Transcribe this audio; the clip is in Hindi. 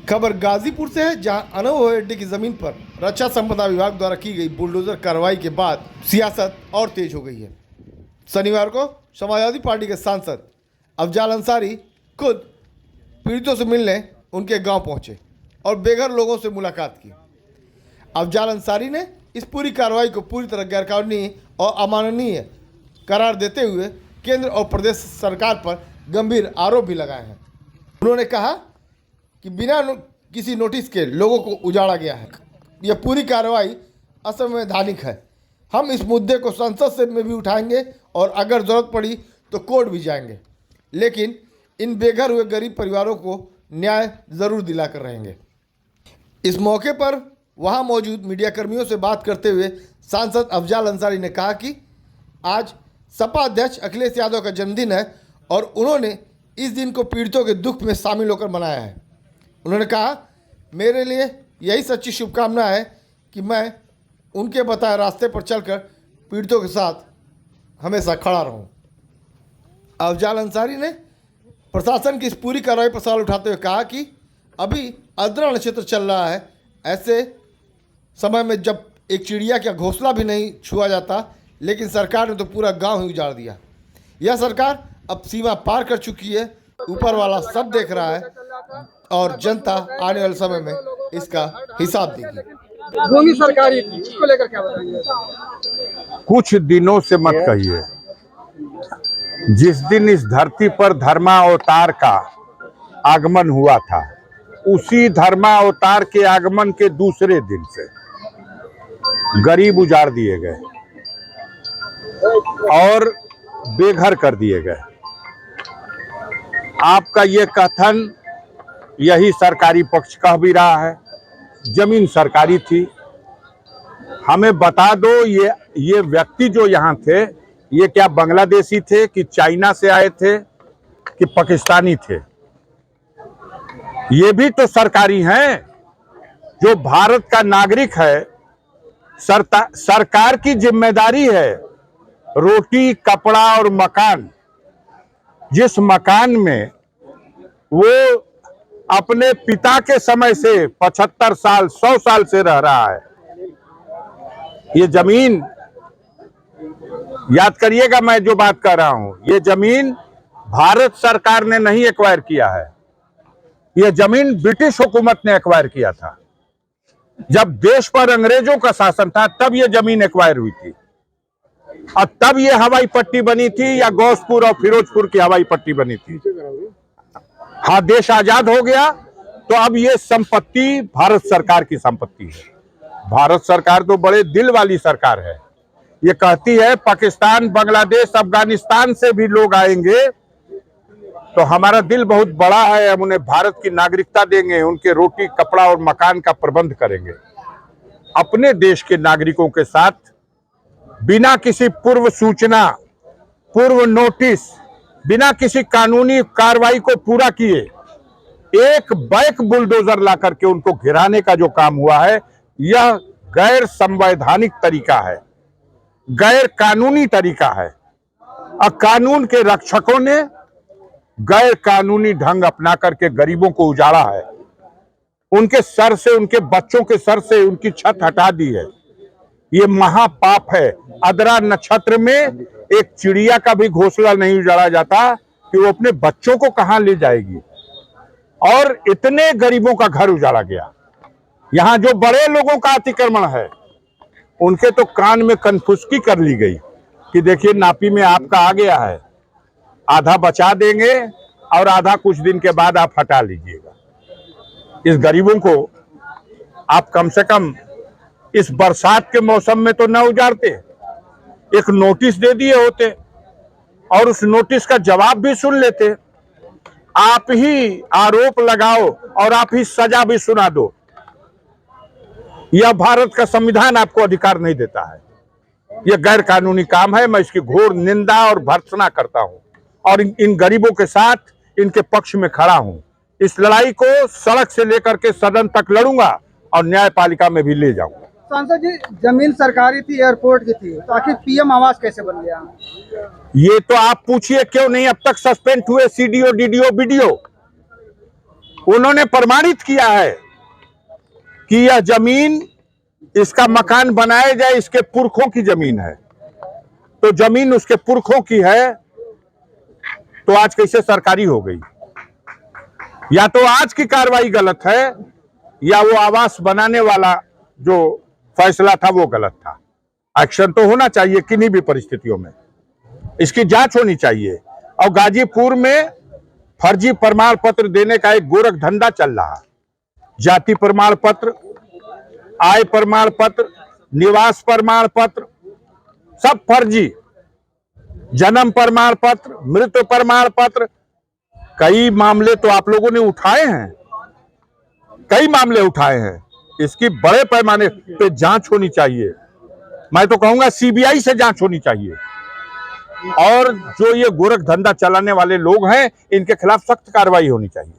खबर गाजीपुर से है, जहां अनोवा अड्डे की जमीन पर रक्षा संपदा विभाग द्वारा की गई बुलडोजर कार्रवाई के बाद सियासत और तेज हो गई है। शनिवार को समाजवादी पार्टी के सांसद अफजाल अंसारी खुद पीड़ितों से मिलने उनके गांव पहुंचे और बेघर लोगों से मुलाकात की। अफजाल अंसारी ने इस पूरी कार्रवाई को पूरी तरह गैरकानूनी और अमानवीय करार देते हुए केंद्र और प्रदेश सरकार पर गंभीर आरोप भी लगाए हैं। उन्होंने कहा कि बिना किसी नोटिस के लोगों को उजाड़ा गया है। यह पूरी कार्रवाई असंवैधानिक है। हम इस मुद्दे को संसद से में भी उठाएंगे और अगर जरूरत पड़ी तो कोर्ट भी जाएंगे, लेकिन इन बेघर हुए गरीब परिवारों को न्याय जरूर दिलाकर रहेंगे। इस मौके पर वहां मौजूद मीडिया कर्मियों से बात करते हुए सांसद अफजाल अंसारी ने कहा कि आज सपा अध्यक्ष अखिलेश यादव का जन्मदिन है और उन्होंने इस दिन को पीड़ितों के दुख में शामिल होकर मनाया है। उन्होंने कहा, मेरे लिए यही सच्ची शुभकामना है कि मैं उनके बताए रास्ते पर चलकर पीड़ितों के साथ हमेशा खड़ा रहूं। अफजाल अंसारी ने प्रशासन की इस पूरी कार्रवाई पर सवाल उठाते हुए कहा कि अभी अद्रा नक्षत्र चल रहा है। ऐसे समय में जब एक चिड़िया का घोंसला भी नहीं छुआ जाता, लेकिन सरकार ने तो पूरा गांव ही उजाड़ दिया। यह सरकार अब सीमा पार कर चुकी है। ऊपर वाला सब देख रहा है और जनता आने वाले समय में इसका हिसाब देगी। भूमि सरकारी थी, इसको लेकर क्या बताएंगे? कुछ दिनों से मत कहिए। जिस दिन इस धरती पर धर्मावतार का आगमन हुआ था, उसी धर्मावतार के आगमन के दूसरे दिन से गरीब उजाड़ दिए गए और बेघर कर दिए गए। आपका ये कथन यही सरकारी पक्ष कह भी रहा है। जमीन सरकारी थी। हमें बता दो, ये व्यक्ति जो यहाँ थे, ये क्या बांग्लादेशी थे कि चाइना से आए थे कि पाकिस्तानी थे? ये भी तो सरकारी हैं। जो भारत का नागरिक है, सरकार की जिम्मेदारी है रोटी, कपड़ा और मकान। जिस मकान में वो अपने पिता के समय से 75 साल 100 साल से रह रहा है, ये जमीन, याद करिएगा मैं जो बात कर रहा हूं, ये जमीन भारत सरकार ने नहीं एक्वायर किया है। ये जमीन ब्रिटिश हुकूमत ने एक्वायर किया था। जब देश पर अंग्रेजों का शासन था तब ये जमीन एक्वायर हुई थी और तब ये हवाई पट्टी बनी थी, या गौसपुर और फिरोजपुर की हवाई पट्टी बनी थी। हाँ, देश आजाद हो गया तो अब ये संपत्ति भारत सरकार की संपत्ति है। भारत सरकार तो बड़े दिल वाली सरकार है। ये कहती है पाकिस्तान, बांग्लादेश, अफगानिस्तान से भी लोग आएंगे तो हमारा दिल बहुत बड़ा है, हम उन्हें भारत की नागरिकता देंगे, उनके रोटी, कपड़ा और मकान का प्रबंध करेंगे। अपने देश के नागरिकों के साथ बिना किसी पूर्व सूचना, पूर्व नोटिस, बिना किसी कानूनी कार्रवाई को पूरा किए एक बैक बुलडोजर ला करके उनको गिराने का जो काम हुआ है, यह गैर संवैधानिक तरीका है, गैर कानूनी तरीका है। और कानून के रक्षकों ने गैर कानूनी ढंग अपना करके गरीबों को उजाड़ा है। उनके सर से, उनके बच्चों के सर से उनकी छत हटा दी है। ये महापाप है। अद्रा नक्षत्र में एक चिड़िया का भी घोंसला नहीं उजाड़ा जाता कि वो अपने बच्चों को कहां ले जाएगी। और इतने गरीबों का घर उजाड़ा गया। यहां जो बड़े लोगों का अतिक्रमण है, उनके तो कान में कनफुसकी कर ली गई कि देखिए नापी में आपका आ गया है, आधा बचा देंगे और आधा कुछ दिन के बाद आप हटा लीजिएगा। इस गरीबों को आप कम से कम इस बरसात के मौसम में तो न उजाड़ते, एक नोटिस दे दिए होते और उस नोटिस का जवाब भी सुन लेते। आप ही आरोप लगाओ और आप ही सजा भी सुना दो। यह भारत का संविधान आपको अधिकार नहीं देता है। यह गैर कानूनी काम है। मैं इसकी घोर निंदा और भर्त्सना करता हूं और इन गरीबों के साथ, इनके पक्ष में खड़ा हूं। इस लड़ाई को सड़क से लेकर के सदन तक लड़ूंगा और न्यायपालिका में भी ले जाऊंगा। सांसद जी, जमीन सरकारी थी, एयरपोर्ट की थी, तो आखिर पीएम आवास कैसे बन गया? ये तो आप पूछिए क्यों नहीं अब तक सस्पेंड हुए सीडीओ, डीडीओ, बीडीओ? उन्होंने प्रमाणित किया है कि यह जमीन, इसका मकान बनाया जाए, इसके पुरखों की जमीन है। तो जमीन उसके पुरखों की है तो आज कैसे सरकारी हो गई? या तो आज की कार्रवाई गलत है या वो आवास बनाने वाला जो फैसला था वो गलत था। एक्शन तो होना चाहिए किन्हीं भी परिस्थितियों में, इसकी जांच होनी चाहिए। और गाजीपुर में फर्जी प्रमाण पत्र देने का एक गोरख धंधा चल रहा। जाति प्रमाण पत्र, आय प्रमाण पत्र, निवास प्रमाण पत्र, सब फर्जी। जन्म प्रमाण पत्र, मृत्यु प्रमाण पत्र, कई मामले तो आप लोगों ने उठाए हैं, कई मामले उठाए हैं। इसकी बड़े पैमाने पे जांच होनी चाहिए। मैं तो कहूंगा सीबीआई से जांच होनी चाहिए। और जो ये गोरख धंधा चलाने वाले लोग हैं, इनके खिलाफ सख्त कार्रवाई होनी चाहिए।